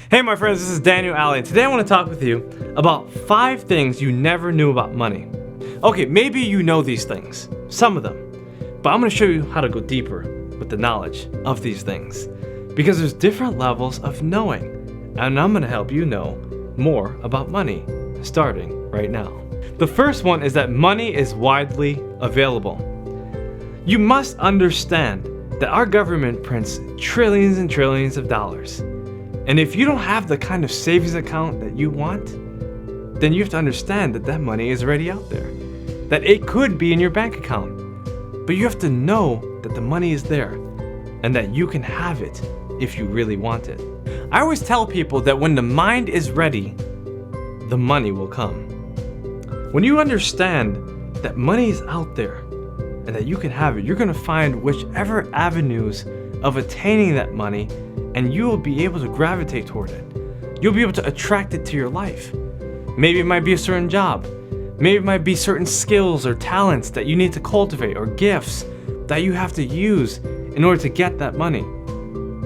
Hey my friends, this is Daniel Alley, and today I want to talk with you about 5 things you never knew about money. Okay, maybe you know these things, some of them, but I'm going to show you how to go deeper with the knowledge of these things. Because there's different levels of knowing, and I'm going to help you know more about money, starting right now. The first one is that money is widely available. You must understand that our government prints trillions and trillions of dollars. And if you don't have the kind of savings account that you want, then you have to understand that that money is already out there. That it could be in your bank account. But you have to know that the money is there and that you can have it if you really want it. I always tell people that when the mind is ready, the money will come. When you understand that money is out there and that you can have it, you're going to find whichever avenues of attaining that money, and you will be able to gravitate toward it. You'll be able to attract it to your life. Maybe it might be a certain job. Maybe it might be certain skills or talents that you need to cultivate, or gifts that you have to use in order to get that money.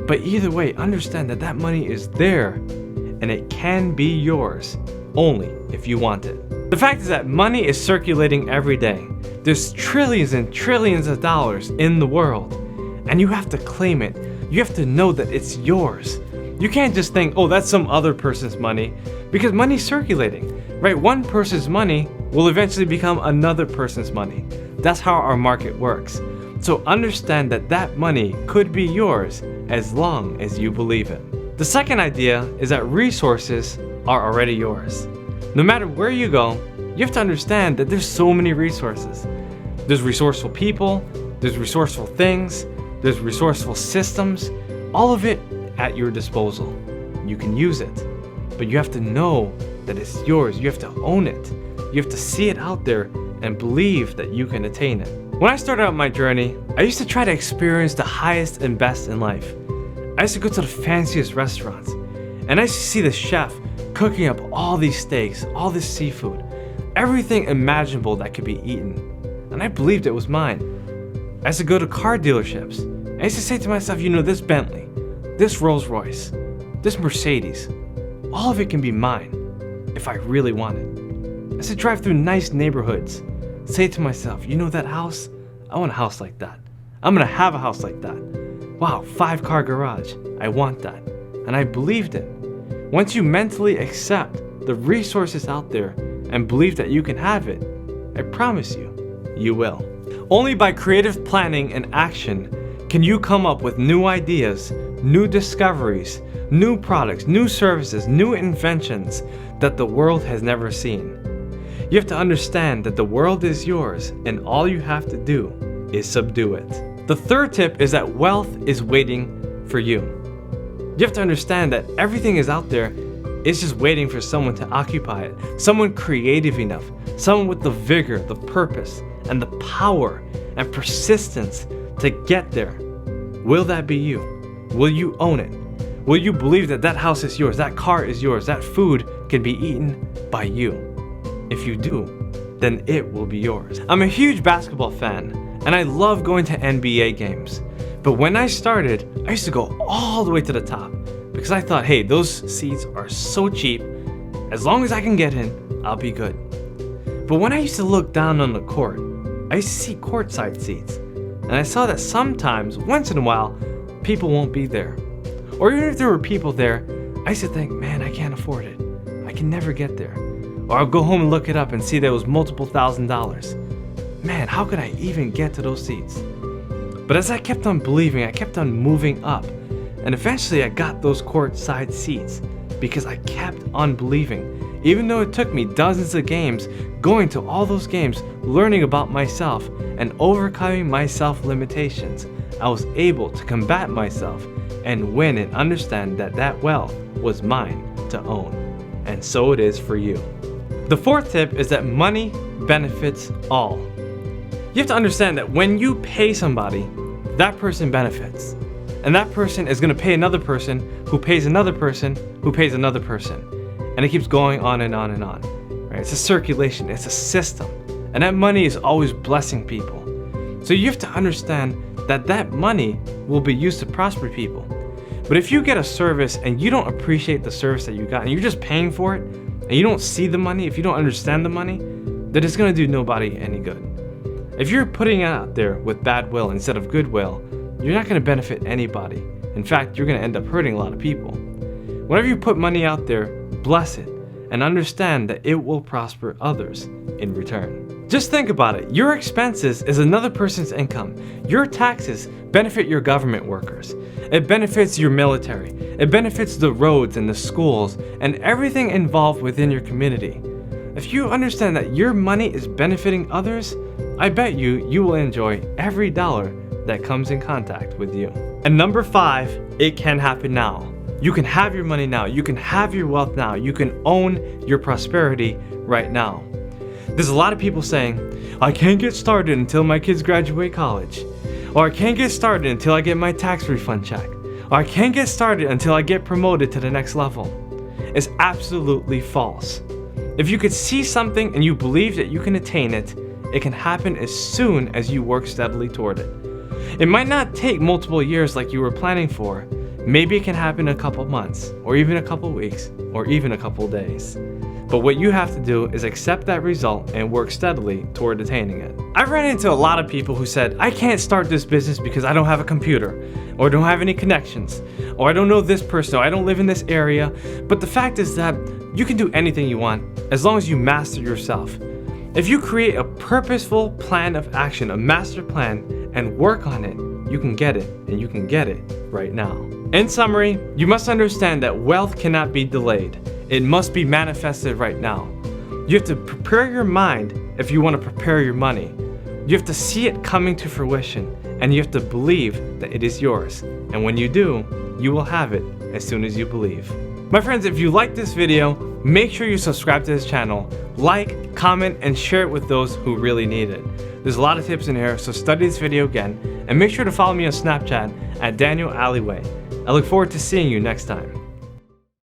But either way, understand that that money is there and it can be yours only if you want it. The fact is that money is circulating every day. There's trillions and trillions of dollars in the world, and you have to claim it. You have to know that it's yours. You can't just think, oh, that's some other person's money, because money's circulating, right? One person's money will eventually become another person's money. That's how our market works. So understand that that money could be yours as long as you believe it. The second idea is that resources are already yours. No matter where you go, you have to understand that there's so many resources. There's resourceful people, there's resourceful things, there's resourceful systems, all of it at your disposal. You can use it, but you have to know that it's yours. You have to own it. You have to see it out there and believe that you can attain it. When I started out my journey, I used to try to experience the highest and best in life. I used to go to the fanciest restaurants, and I used to see the chef cooking up all these steaks, all this seafood, everything imaginable that could be eaten, and I believed it was mine. I used to go to car dealerships. I used to say to myself, this Bentley, this Rolls Royce, this Mercedes, all of it can be mine if I really want it. I used to drive through nice neighborhoods, say to myself, that house? I want a house like that. I'm gonna have a house like that. Wow, 5-car garage. I want that. And I believed it. Once you mentally accept the resources out there and believe that you can have it, I promise you, you will. Only by creative planning and action can you come up with new ideas, new discoveries, new products, new services, new inventions that the world has never seen. You have to understand that the world is yours and all you have to do is subdue it. The third tip is that wealth is waiting for you. You have to understand that everything is out there. It's just waiting for someone to occupy it. Someone creative enough, someone with the vigor, the purpose, and the power and persistence to get there. Will that be you? Will you own it? Will you believe that that house is yours, that car is yours, that food can be eaten by you? If you do, then it will be yours. I'm a huge basketball fan, and I love going to NBA games. But when I started, I used to go all the way to the top because I thought, hey, those seats are so cheap. As long as I can get in, I'll be good. But when I used to look down on the court, I used to see courtside seats. And I saw that sometimes, once in a while, people won't be there. Or even if there were people there, I used to think, man, I can't afford it. I can never get there. Or I'll go home and look it up and see that it was multiple $1,000s. Man, how could I even get to those seats? But as I kept on believing, I kept on moving up. And eventually I got those courtside seats because I kept on believing. Even though it took me dozens of games, going to all those games, learning about myself, and overcoming my self-limitations, I was able to combat myself and win and understand that that wealth was mine to own. And so it is for you. The fourth tip is that money benefits all. You have to understand that when you pay somebody, that person benefits. And that person is going to pay another person who pays another person who pays another person. And it keeps going on and on and on. Right? It's a circulation, it's a system. And that money is always blessing people. So you have to understand that that money will be used to prosper people. But if you get a service and you don't appreciate the service that you got and you're just paying for it and you don't see the money, if you don't understand the money, then it's gonna do nobody any good. If you're putting it out there with bad will instead of goodwill, you're not gonna benefit anybody. In fact, you're gonna end up hurting a lot of people. Whenever you put money out there, bless it and understand that it will prosper others in return. Just think about it. Your expenses is another person's income. Your taxes benefit your government workers. It benefits your military. It benefits the roads and the schools and everything involved within your community. If you understand that your money is benefiting others, I bet you will enjoy every dollar that comes in contact with you. And number 5, it can happen now. You can have your money now. You can have your wealth now. You can own your prosperity right now. There's a lot of people saying, I can't get started until my kids graduate college. Or I can't get started until I get my tax refund check. Or I can't get started until I get promoted to the next level. It's absolutely false. If you could see something and you believe that you can attain it, it can happen as soon as you work steadily toward it. It might not take multiple years like you were planning for. Maybe it can happen in a couple months, or even a couple weeks, or even a couple days. But what you have to do is accept that result and work steadily toward attaining it. I've ran into a lot of people who said, I can't start this business because I don't have a computer, or don't have any connections, or I don't know this person, or I don't live in this area. But the fact is that you can do anything you want as long as you master yourself. If you create a purposeful plan of action, a master plan, and work on it, you can get it, and you can get it right now. In summary, you must understand that wealth cannot be delayed. It must be manifested right now. You have to prepare your mind if you want to prepare your money. You have to see it coming to fruition, and you have to believe that it is yours. And when you do, you will have it as soon as you believe. My friends, if you like this video, make sure you subscribe to this channel, like, comment, and share it with those who really need it. There's a lot of tips in here, so study this video again, and make sure to follow me on Snapchat at Daniel Alleyway. I look forward to seeing you next time.